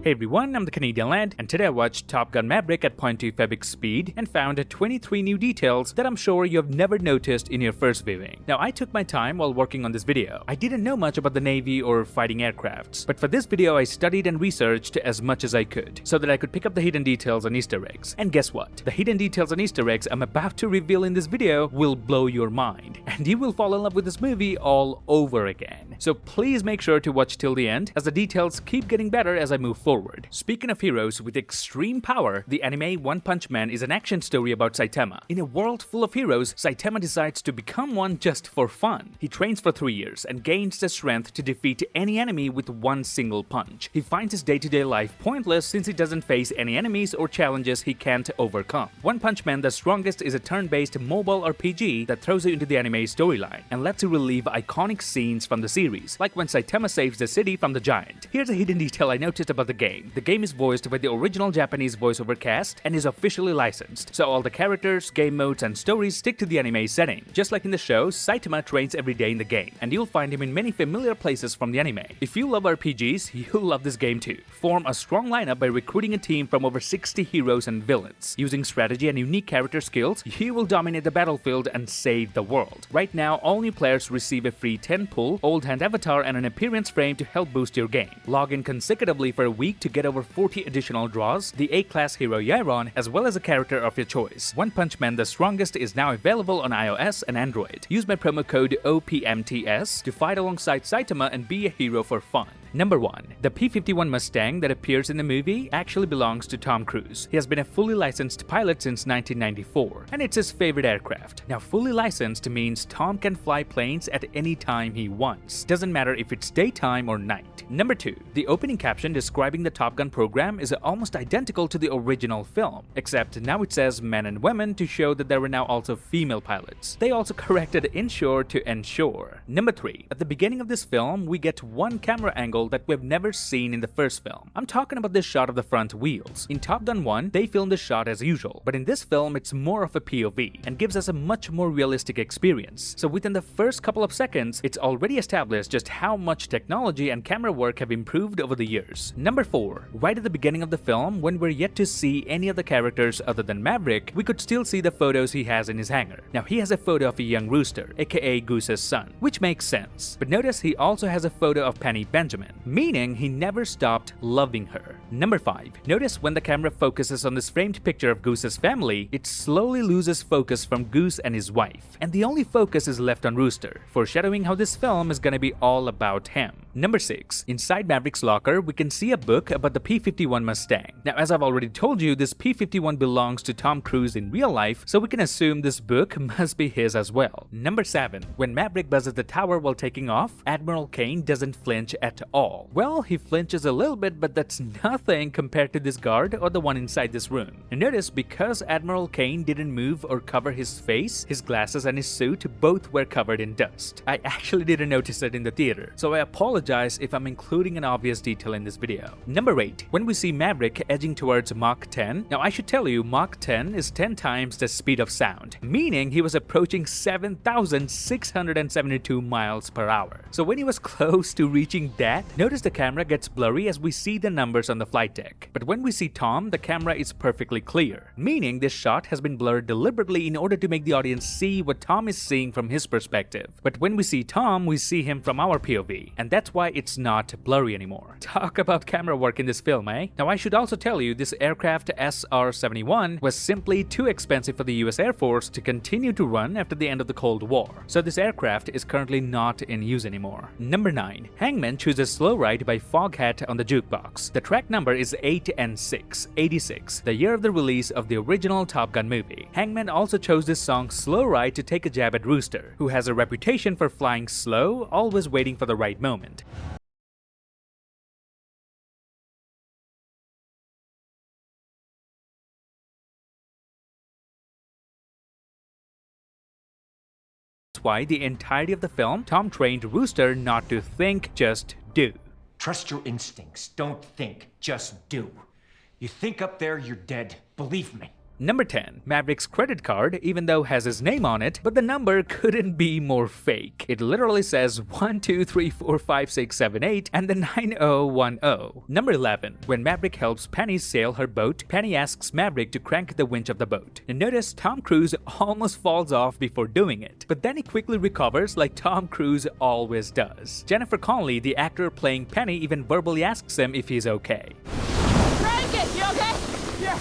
Hey everyone, I'm the Canadian Lad, and today I watched Top Gun Maverick at 0.2 Febic speed and found 23 new details that I'm sure you have never noticed in your first viewing. Now, I took my time while working on this video. I didn't know much about the Navy or fighting aircrafts, but for this video I studied and researched as much as I could, so that I could pick up the hidden details and Easter eggs. And guess what? The hidden details and Easter eggs I'm about to reveal in this video will blow your mind, and you will fall in love with this movie all over again. So please make sure to watch till the end, as the details keep getting better as I move forward. Speaking of heroes with extreme power, the anime One Punch Man is an action story about Saitama. In a world full of heroes, Saitama decides to become one just for fun. He trains for 3 years and gains the strength to defeat any enemy with one single punch. He finds his day-to-day life pointless since he doesn't face any enemies or challenges he can't overcome. One Punch Man The Strongest is a turn-based mobile RPG that throws you into the anime storyline and lets you relive iconic scenes from the series, like when Saitama saves the city from the giant. Here's a hidden detail I noticed about the game. The game is voiced by the original Japanese voiceover cast and is officially licensed, so all the characters, game modes, and stories stick to the anime setting. Just like in the show, Saitama trains every day in the game, and you'll find him in many familiar places from the anime. If you love RPGs, you'll love this game too. Form a strong lineup by recruiting a team from over 60 heroes and villains. Using strategy and unique character skills, you will dominate the battlefield and save the world. Right now, all new players receive a free 10 pull, old hand avatar, and an appearance frame to help boost your game. Log in consecutively for a week to get over 40 additional draws, the A-class hero Yairon, as well as a character of your choice. One Punch Man The Strongest is now available on iOS and Android. Use my promo code OPMTS to fight alongside Saitama and be a hero for fun. Number 1. The P-51 Mustang that appears in the movie actually belongs to Tom Cruise. He has been a fully licensed pilot since 1994, and it's his favorite aircraft. Now, fully licensed means Tom can fly planes at any time he wants. Doesn't matter if it's daytime or night. Number 2. The opening caption describing the Top Gun program is almost identical to the original film, except now it says men and women to show that there were now also female pilots. They also corrected inshore to ensure. Number 3. At the beginning of this film, we get one camera angle that we've never seen in the first film. I'm talking about this shot of the front wheels. In Top Gun 1, they filmed the shot as usual, but in this film it's more of a POV and gives us a much more realistic experience. So within the first couple of seconds, it's already established just how much technology and camera work have improved over the years. Number 4. Right at the beginning of the film, when we're yet to see any of the characters other than Maverick, we could still see the photos he has in his hangar. Now, he has a photo of a young rooster, aka Goose's son, which makes sense. But notice he also has a photo of Penny Benjamin, meaning he never stopped loving her. Number 5. Notice when the camera focuses on this framed picture of Goose's family, it slowly loses focus from Goose and his wife, and the only focus is left on Rooster, foreshadowing how this film is gonna be all about him. Number 6. Inside Maverick's locker, we can see a book about the P-51 Mustang. Now, as I've already told you, this P-51 belongs to Tom Cruise in real life, so we can assume this book must be his as well. Number 7. When Maverick buzzes the tower while taking off, Admiral Kane doesn't flinch at all. Well, he flinches a little bit, but that's nothing compared to this guard or the one inside this room. And notice, because Admiral Kane didn't move or cover his face, his glasses and his suit both were covered in dust. I actually didn't notice it in the theater, so I apologize if I'm including an obvious detail in this video. Number 8. When we see Maverick edging towards Mach 10, now I should tell you, Mach 10 is 10 times the speed of sound, meaning he was approaching 7,672 miles per hour. So when he was close to reaching that, notice the camera gets blurry as we see the numbers on the flight deck. But when we see Tom, the camera is perfectly clear, meaning this shot has been blurred deliberately in order to make the audience see what Tom is seeing from his perspective. But when we see Tom, we see him from our POV, and that's why it's not blurry anymore. Talk about camera work in this film, eh? Now, I should also tell you, this aircraft SR-71 was simply too expensive for the US Air Force to continue to run after the end of the Cold War, so this aircraft is currently not in use anymore. Number 9. Hangman chooses Slow Ride by Foghat on the jukebox. The track number is 8 and 6, 86, the year of the release of the original Top Gun movie. Hangman also chose this song Slow Ride to take a jab at Rooster, who has a reputation for flying slow, always waiting for the right moment. That's why the entirety of the film, Tom trained Rooster not to think, just do. Trust your instincts. Don't think, just do. You think up there, you're dead. Believe me. Number 10. Maverick's credit card, even though has his name on it, but the number couldn't be more fake. It literally says 1234567 and then 9010. Number 11. When Maverick helps Penny sail her boat, Penny asks Maverick to crank the winch of the boat. And notice Tom Cruise almost falls off before doing it, but then he quickly recovers like Tom Cruise always does. Jennifer Connelly, the actor playing Penny, even verbally asks him if he's okay. Crank it! You okay? Yeah.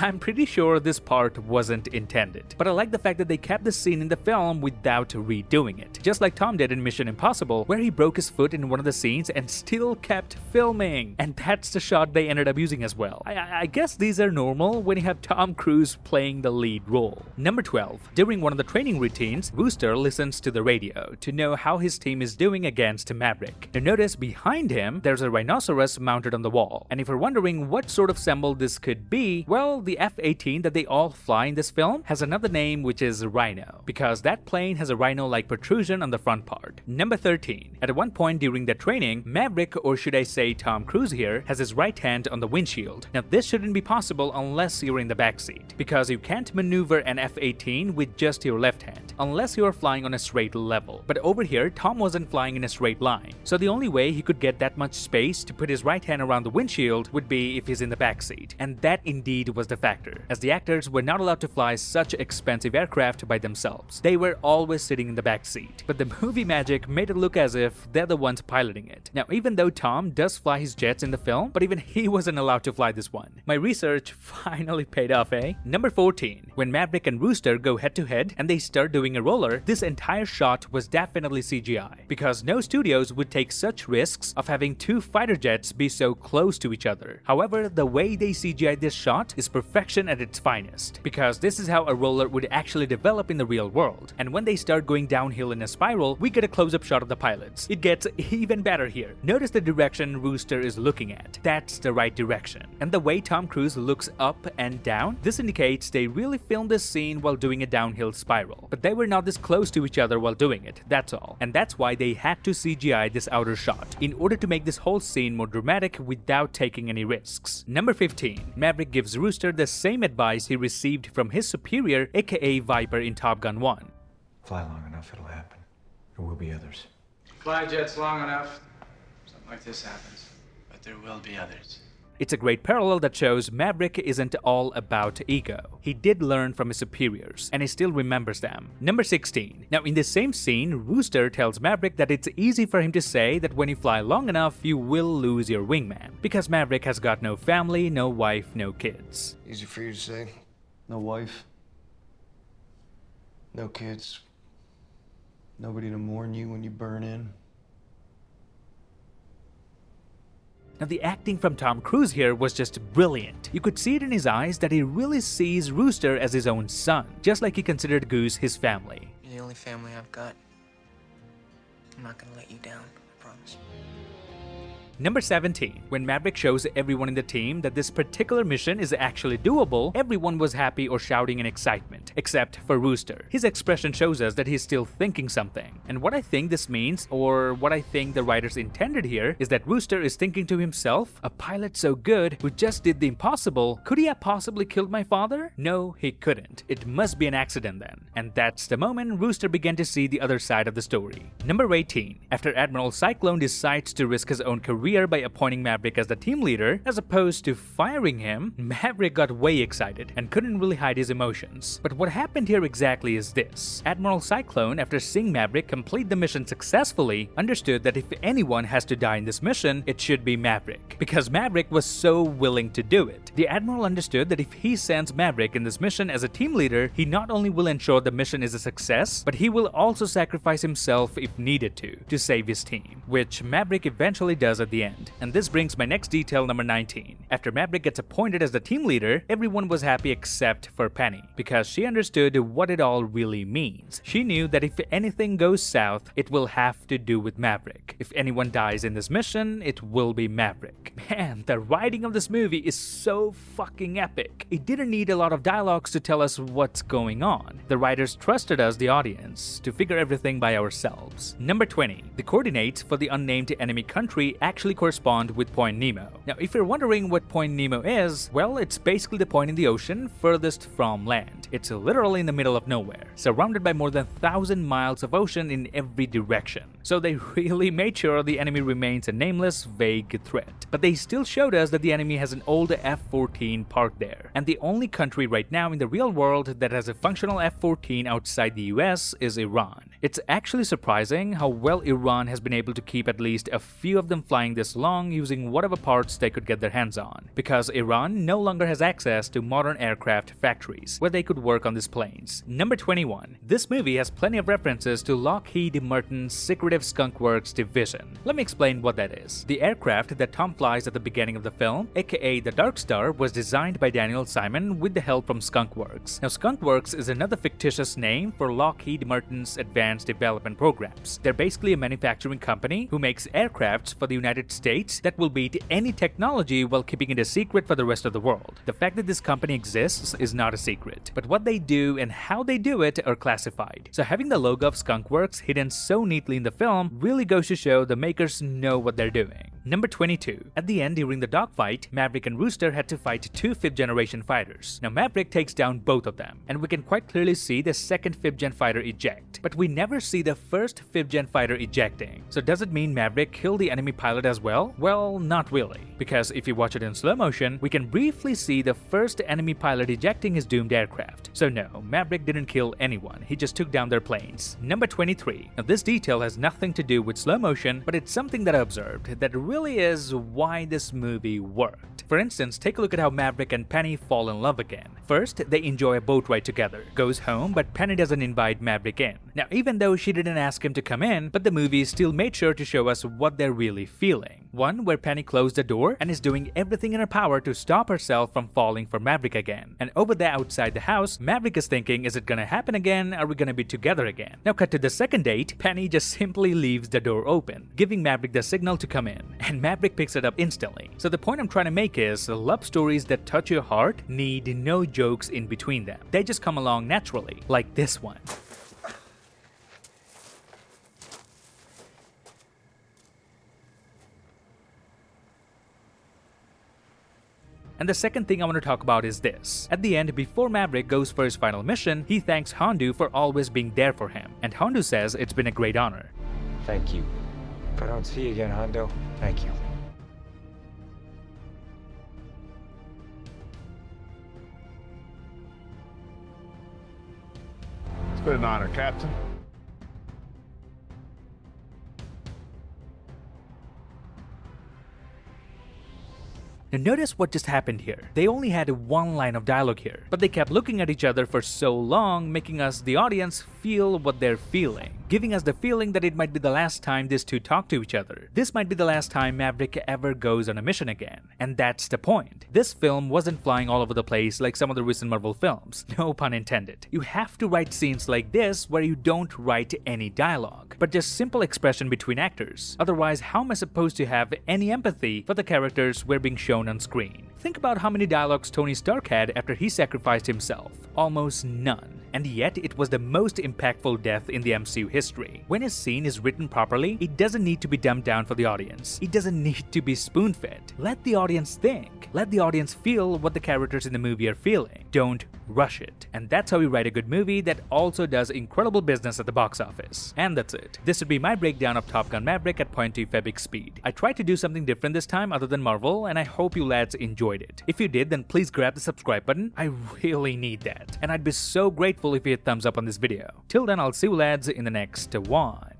I'm pretty sure this part wasn't intended, but I like the fact that they kept the scene in the film without redoing it, just like Tom did in Mission Impossible, where he broke his foot in one of the scenes and still kept filming, and that's the shot they ended up using as well. I guess these are normal when you have Tom Cruise playing the lead role. Number 12. During one of the training routines, Rooster listens to the radio to know how his team is doing against Maverick. Now notice behind him, there's a rhinoceros mounted on the wall, and if you're wondering what sort of symbol this could be, well, the F-18 that they all fly in this film has another name, which is Rhino, because that plane has a rhino-like protrusion on the front part. Number 13. At one point during the training, Maverick, or should I say Tom Cruise here, has his right hand on the windshield. Now this shouldn't be possible unless you're in the backseat, because you can't maneuver an F-18 with just your left hand, unless you're flying on a straight level. But over here, Tom wasn't flying in a straight line, so the only way he could get that much space to put his right hand around the windshield would be if he's in the backseat, and that indeed was the factor, as the actors were not allowed to fly such expensive aircraft by themselves. They were always sitting in the back seat, but the movie magic made it look as if they're the ones piloting it. Now, even though Tom does fly his jets in the film, but even he wasn't allowed to fly this one. My research finally paid off, eh? Number 14. When Maverick and Rooster go head to head and they start doing a roller, this entire shot was definitely CGI, because no studios would take such risks of having two fighter jets be so close to each other. However, the way they CGI this shot is perfection at its finest, because this is how a roller would actually develop in the real world. And when they start going downhill in a spiral, we get a close-up shot of the pilots. It gets even better here. Notice the direction Rooster is looking at. That's the right direction. And the way Tom Cruise looks up and down, this indicates they really filmed this scene while doing a downhill spiral. But they were not this close to each other while doing it, that's all. And that's why they had to CGI this outer shot, in order to make this whole scene more dramatic without taking any risks. Number 15. Maverick gives Rooster the same advice he received from his superior, aka Viper in Top Gun 1. Fly long enough, it'll happen. There will be others. Fly jets long enough, something like this happens. But there will be others. It's a great parallel that shows Maverick isn't all about ego. He did learn from his superiors, and he still remembers them. Number 16. Now in this same scene, Rooster tells Maverick that it's easy for him to say that when you fly long enough, you will lose your wingman, because Maverick has got no family, no wife, no kids. Easy for you to say. No wife. No kids. Nobody to mourn you when you burn in. Now the acting from Tom Cruise here was just brilliant. You could see it in his eyes that he really sees Rooster as his own son, just like he considered Goose his family. You're the only family I've got. I'm not gonna let you down, I promise. Number 17. When Maverick shows everyone in the team that this particular mission is actually doable, everyone was happy or shouting in excitement, except for Rooster. His expression shows us that he's still thinking something. And what I think this means, or what I think the writers intended here, is that Rooster is thinking to himself, a pilot so good who just did the impossible, could he have possibly killed my father? No, he couldn't. It must be an accident then. And that's the moment Rooster began to see the other side of the story. Number 18. After Admiral Cyclone decides to risk his own career by appointing Maverick as the team leader, as opposed to firing him, Maverick got way excited and couldn't really hide his emotions. But what happened here exactly is this. Admiral Cyclone, after seeing Maverick complete the mission successfully, understood that if anyone has to die in this mission, it should be Maverick, because Maverick was so willing to do it. The Admiral understood that if he sends Maverick in this mission as a team leader, he not only will ensure the mission is a success, but he will also sacrifice himself if needed to save his team, which Maverick eventually does at the end. And this brings my next detail, number 19. After Maverick gets appointed as the team leader, everyone was happy except for Penny, because she understood what it all really means. She knew that if anything goes south, it will have to do with Maverick. If anyone dies in this mission, it will be Maverick. Man, the writing of this movie is so fucking epic. It didn't need a lot of dialogues to tell us what's going on. The writers trusted us, the audience, to figure everything by ourselves. Number 20. The coordinates for the unnamed enemy country actually actually correspond with Point Nemo. Now, if you're wondering what Point Nemo is, well, it's basically the point in the ocean furthest from land. It's literally in the middle of nowhere, surrounded by more than 1,000 miles of ocean in every direction. So they really made sure the enemy remains a nameless, vague threat. But they still showed us that the enemy has an old F-14 parked there, and the only country right now in the real world that has a functional F-14 outside the US is Iran. It's actually surprising how well Iran has been able to keep at least a few of them flying this long using whatever parts they could get their hands on, because Iran no longer has access to modern aircraft factories where they could work on these planes. Number 21. This movie has plenty of references to Lockheed Martin's secretive Skunk Works division. Let me explain what that is. The aircraft that Tom flies at the beginning of the film, aka the Dark Star, was designed by Daniel Simon with the help from Skunk Works. Now, Skunk Works is another fictitious name for Lockheed Martin's advanced development programs. They're basically a manufacturing company who makes aircrafts for the United States that will beat any technology while keeping it a secret for the rest of the world. The fact that this company exists is not a secret, but what they do and how they do it are classified. So having the logo of Skunk Works hidden so neatly in the film really goes to show the makers know what they're doing. Number 22. At the end, during the dogfight, Maverick and Rooster had to fight two 5th generation fighters. Now Maverick takes down both of them, and we can quite clearly see the second 5th gen fighter eject, but we never see the first 5th gen fighter ejecting. So does it mean Maverick killed the enemy pilot as well? Well, not really, because if you watch it in slow motion, we can briefly see the first enemy pilot ejecting his doomed aircraft. So no, Maverick didn't kill anyone, he just took down their planes. Number 23. Now this detail has nothing to do with slow motion, but it's something that I observed that really is why this movie worked. For instance, take a look at how Maverick and Penny fall in love again. First, they enjoy a boat ride together, goes home, but Penny doesn't invite Maverick in. Now, even though she didn't ask him to come in, but the movie still made sure to show us what they're really feeling. One where Penny closed the door and is doing everything in her power to stop herself from falling for Maverick again. And over there outside the house, Maverick is thinking, is it gonna happen again? Are we gonna be together again? Now cut to the second date, Penny just simply leaves the door open, giving Maverick the signal to come in, and Maverick picks it up instantly. So the point I'm trying to make is, love stories that touch your heart need no jokes in between them. They just come along naturally, like this one. And the second thing I want to talk about is this. At the end, before Maverick goes for his final mission, he thanks Hondu for always being there for him. And Hondu says it's been a great honor. Thank you. If I don't see you again, Hondo, thank you. It's been an honor, Captain. Now notice what just happened here. They only had one line of dialogue here, but they kept looking at each other for so long, making us, the audience, feel what they're feeling, giving us the feeling that it might be the last time these two talk to each other. This might be the last time Maverick ever goes on a mission again. And that's the point. This film wasn't flying all over the place like some of the recent Marvel films. No pun intended. You have to write scenes like this where you don't write any dialogue, but just simple expression between actors. Otherwise, how am I supposed to have any empathy for the characters we're being shown on screen? Think about how many dialogues Tony Stark had after he sacrificed himself. Almost none. And yet, it was the most impactful death in the MCU history. When a scene is written properly, it doesn't need to be dumbed down for the audience. It doesn't need to be spoon-fed. Let the audience think. Let the audience feel what the characters in the movie are feeling. Don't rush it. And that's how you write a good movie that also does incredible business at the box office. And that's it. This would be my breakdown of Top Gun Maverick at 0.2 Febik speed. I tried to do something different this time other than Marvel, and I hope you lads enjoyed it. If you did, then please grab the subscribe button. I really need that. And I'd be so grateful if you hit thumbs up on this video. Till then, I'll see you lads in the next one.